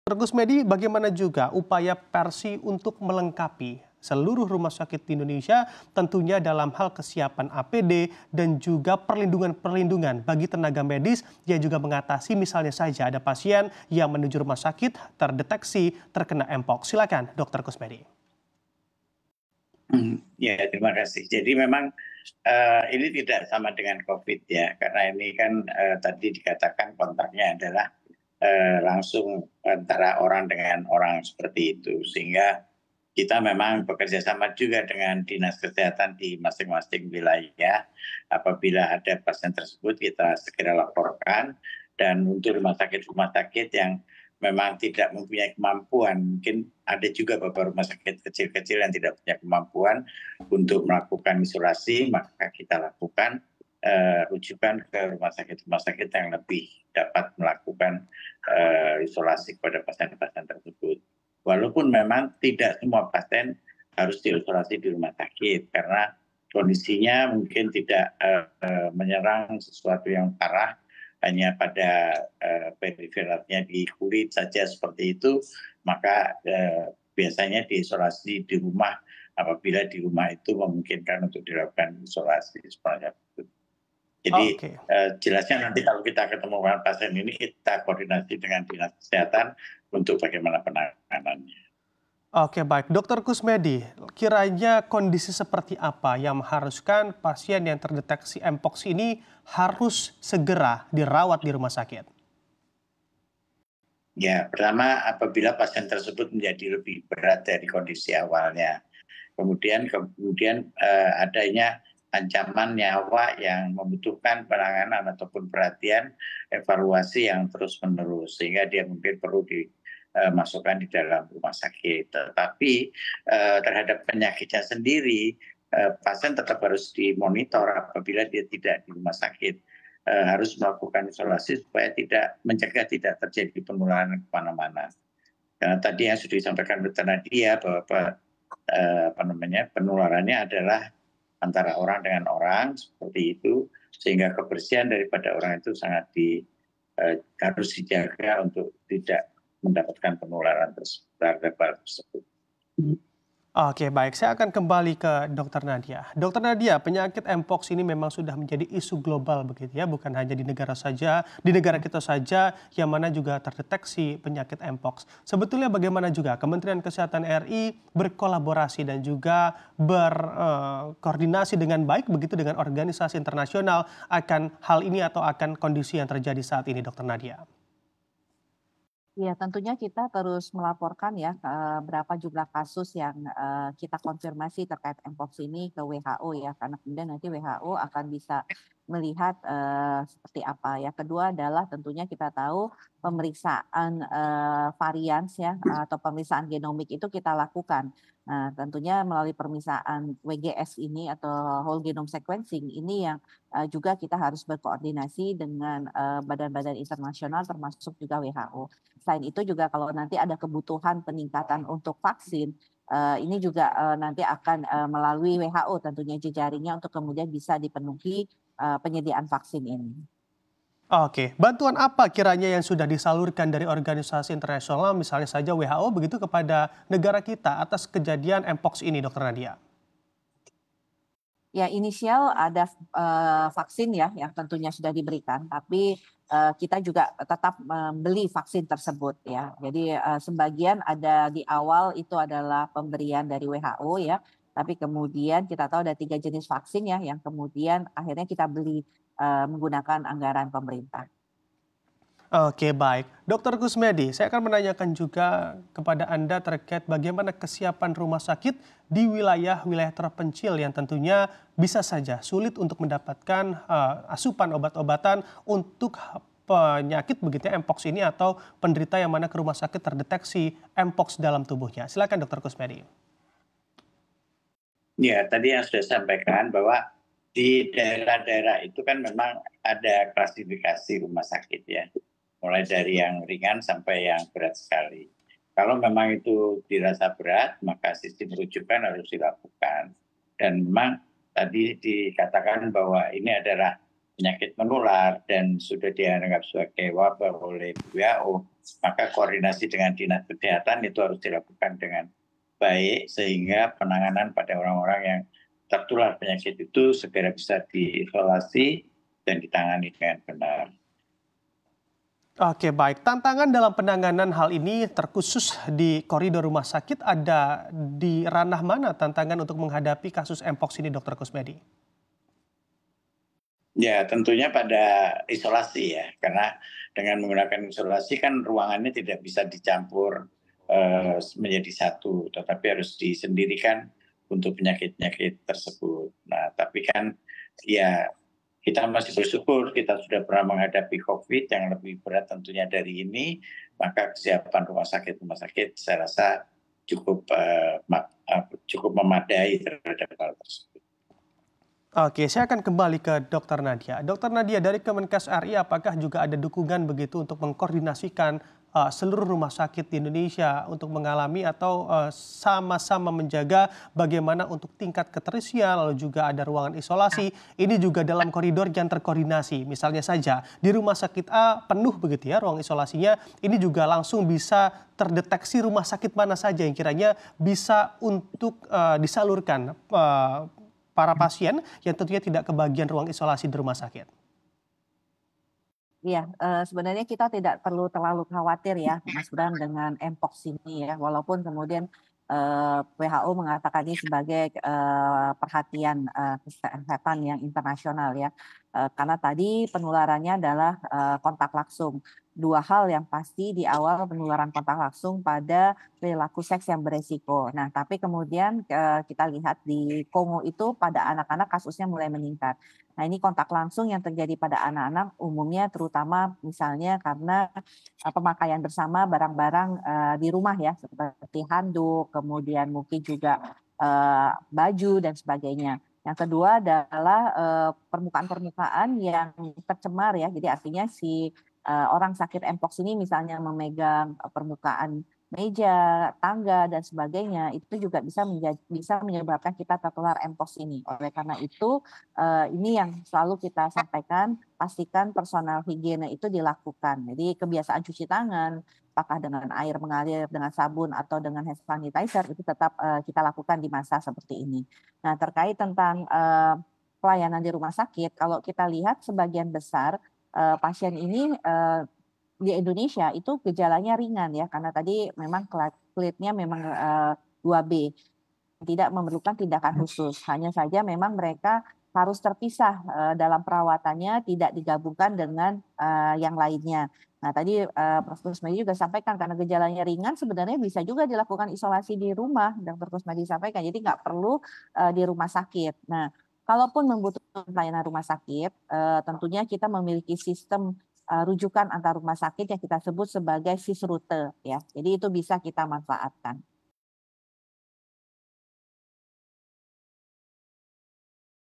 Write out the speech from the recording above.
Dr. Kusmedi, bagaimana juga upaya Persi untuk melengkapi seluruh rumah sakit di Indonesia tentunya dalam hal kesiapan APD dan juga perlindungan bagi tenaga medis yang juga mengatasi misalnya saja ada pasien yang menuju rumah sakit terdeteksi terkena Mpox. Silakan Dr. Kusmedi. Ya, terima kasih. Jadi memang ini tidak sama dengan COVID ya, karena ini kan tadi dikatakan kontaknya adalah langsung antara orang dengan orang seperti itu. Sehingga kita memang bekerja sama juga dengan dinas kesehatan di masing-masing wilayah. Apabila ada pasien tersebut kita segera laporkan, dan untuk rumah sakit yang memang tidak mempunyai kemampuan, mungkin ada juga beberapa rumah sakit kecil-kecil yang tidak punya kemampuan untuk melakukan isolasi, maka kita lakukan rujukan ke rumah sakit yang lebih dapat melakukan isolasi kepada pasien-pasien tersebut. Walaupun memang tidak semua pasien harus diisolasi di rumah sakit karena kondisinya mungkin tidak menyerang sesuatu yang parah, hanya pada periferalnya di kulit saja seperti itu, maka biasanya diisolasi di rumah apabila di rumah itu memungkinkan untuk dilakukan isolasi seperti itu. Jadi Oke. jelasnya nanti kalau kita ketemu dengan pasien ini kita koordinasi dengan dinas kesehatan untuk bagaimana penanganannya. Oke, baik. Dr. Kusmedi, kiranya kondisi seperti apa yang mengharuskan pasien yang terdeteksi Mpox ini harus segera dirawat di rumah sakit? Ya, pertama apabila pasien tersebut menjadi lebih berat dari kondisi awalnya. Kemudian adanya ancaman nyawa yang membutuhkan penanganan ataupun perhatian evaluasi yang terus-menerus, sehingga dia mungkin perlu dimasukkan di dalam rumah sakit. Tetapi terhadap penyakitnya sendiri, pasien tetap harus dimonitor apabila dia tidak di rumah sakit. Harus melakukan isolasi supaya mencegah tidak terjadi penularan kemana-mana. Karena tadi yang sudah disampaikan Dr. Nadia bahwa penularannya adalah antara orang dengan orang seperti itu, sehingga kebersihan daripada orang itu sangat harus dijaga untuk tidak mendapatkan penularan tersebut. Oke, baik. Saya akan kembali ke Dr. Nadia. Dr. Nadia, penyakit Mpox ini memang sudah menjadi isu global begitu ya, bukan hanya di negara kita saja yang mana juga terdeteksi penyakit Mpox. Sebetulnya bagaimana juga Kementerian Kesehatan RI berkolaborasi dan juga berkoordinasi dengan baik begitu dengan organisasi internasional akan hal ini atau akan kondisi yang terjadi saat ini, Dr. Nadia? Ya, tentunya kita terus melaporkan ya berapa jumlah kasus yang kita konfirmasi terkait Mpox ini ke WHO ya, karena kemudian nanti WHO akan bisa melihat seperti apa ya. Kedua adalah tentunya kita tahu pemeriksaan varian ya atau pemeriksaan genomik itu kita lakukan. Nah, tentunya melalui pemeriksaan WGS ini atau whole genome sequencing ini yang juga kita harus berkoordinasi dengan badan-badan internasional termasuk juga WHO. Selain itu juga kalau nanti ada kebutuhan peningkatan untuk vaksin, ini juga nanti akan melalui WHO tentunya jejaringnya untuk kemudian bisa dipenuhi penyediaan vaksin ini. Oke, bantuan apa kiranya yang sudah disalurkan dari organisasi internasional misalnya saja WHO begitu kepada negara kita atas kejadian Mpox ini, Dr. Nadia? Ya, inisial ada vaksin ya yang tentunya sudah diberikan, tapi kita juga tetap membeli vaksin tersebut ya. Jadi sebagian ada di awal itu adalah pemberian dari WHO ya, tapi kemudian kita tahu ada 3 jenis vaksin ya yang kemudian akhirnya kita beli menggunakan anggaran pemerintah. Oke, baik. Dr. Kusmedi, saya akan menanyakan juga kepada Anda terkait bagaimana kesiapan rumah sakit di wilayah-wilayah terpencil yang tentunya bisa saja sulit untuk mendapatkan asupan obat-obatan untuk penyakit begitu ya, Mpox ini atau penderita yang mana ke rumah sakit terdeteksi Mpox dalam tubuhnya. Silakan Dr. Kusmedi. Ya, tadi yang sudah sampaikan bahwa di daerah-daerah itu kan memang ada klasifikasi rumah sakit ya, mulai dari yang ringan sampai yang berat sekali. Kalau memang itu dirasa berat, maka sistem rujukan harus dilakukan. Dan memang tadi dikatakan bahwa ini adalah penyakit menular dan sudah dianggap sebagai wabah oleh WHO, maka koordinasi dengan dinas kesehatan itu harus dilakukan dengan baik sehingga penanganan pada orang-orang yang tertular penyakit itu segera bisa diisolasi dan ditangani dengan benar. Oke, baik. Tantangan dalam penanganan hal ini terkhusus di koridor rumah sakit ada di ranah mana tantangan untuk menghadapi kasus mpox ini, Dokter Kusmedi? Ya, tentunya pada isolasi ya, karena dengan menggunakan isolasi kan ruangannya tidak bisa dicampur menjadi satu, tetapi harus disendirikan untuk penyakit-penyakit tersebut. Nah, tapi kan ya kita masih bersyukur kita sudah pernah menghadapi COVID yang lebih berat tentunya dari ini, maka kesiapan rumah sakit saya rasa cukup cukup memadai terhadap hal tersebut. Oke, saya akan kembali ke Dokter Nadia. Dokter Nadia, dari Kemenkes RI apakah juga ada dukungan begitu untuk mengkoordinasikan seluruh rumah sakit di Indonesia untuk mengalami atau sama-sama menjaga bagaimana untuk tingkat keterisian, lalu juga ada ruangan isolasi, ini juga dalam koridor yang terkoordinasi. Misalnya saja di rumah sakit A penuh begitu ya ruang isolasinya, ini juga langsung bisa terdeteksi rumah sakit mana saja yang kiranya bisa untuk disalurkan para pasien yang tentunya tidak kebagian ruang isolasi di rumah sakit. Iya, sebenarnya kita tidak perlu terlalu khawatir ya, Mas Bram, dengan mpox ini ya, walaupun kemudian WHO mengatakan ini sebagai perhatian kesehatan yang internasional ya, karena tadi penularannya adalah kontak langsung. Dua hal yang pasti di awal penularan kontak langsung pada perilaku seks yang beresiko. Nah, tapi kemudian kita lihat di Kongo itu pada anak-anak kasusnya mulai meningkat. Nah, ini kontak langsung yang terjadi pada anak-anak umumnya terutama misalnya karena pemakaian bersama barang-barang di rumah ya, seperti handuk, kemudian mungkin juga baju dan sebagainya. Yang kedua adalah permukaan-permukaan yang tercemar ya. Jadi artinya si orang sakit mpox ini misalnya memegang permukaan meja, tangga dan sebagainya itu juga bisa menyebabkan kita tertular mpox ini. Oleh karena itu ini yang selalu kita sampaikan, pastikan personal higiene itu dilakukan. Jadi kebiasaan cuci tangan, apakah dengan air mengalir, dengan sabun atau dengan hand sanitizer itu tetap kita lakukan di masa seperti ini. Nah, terkait tentang pelayanan di rumah sakit, kalau kita lihat sebagian besar pasien ini di Indonesia itu gejalanya ringan ya, karena tadi memang klitnya memang 2B, tidak memerlukan tindakan khusus. Hanya saja memang mereka harus terpisah dalam perawatannya, tidak digabungkan dengan yang lainnya. Nah, tadi Prof. Kusmedi juga sampaikan karena gejalanya ringan sebenarnya bisa juga dilakukan isolasi di rumah, Dr. Kusmedi sampaikan. Jadi nggak perlu di rumah sakit. Nah, kalaupun membutuhkan pelayanan rumah sakit, tentunya kita memiliki sistem rujukan antar rumah sakit yang kita sebut sebagai SIS rute ya. Jadi itu bisa kita manfaatkan.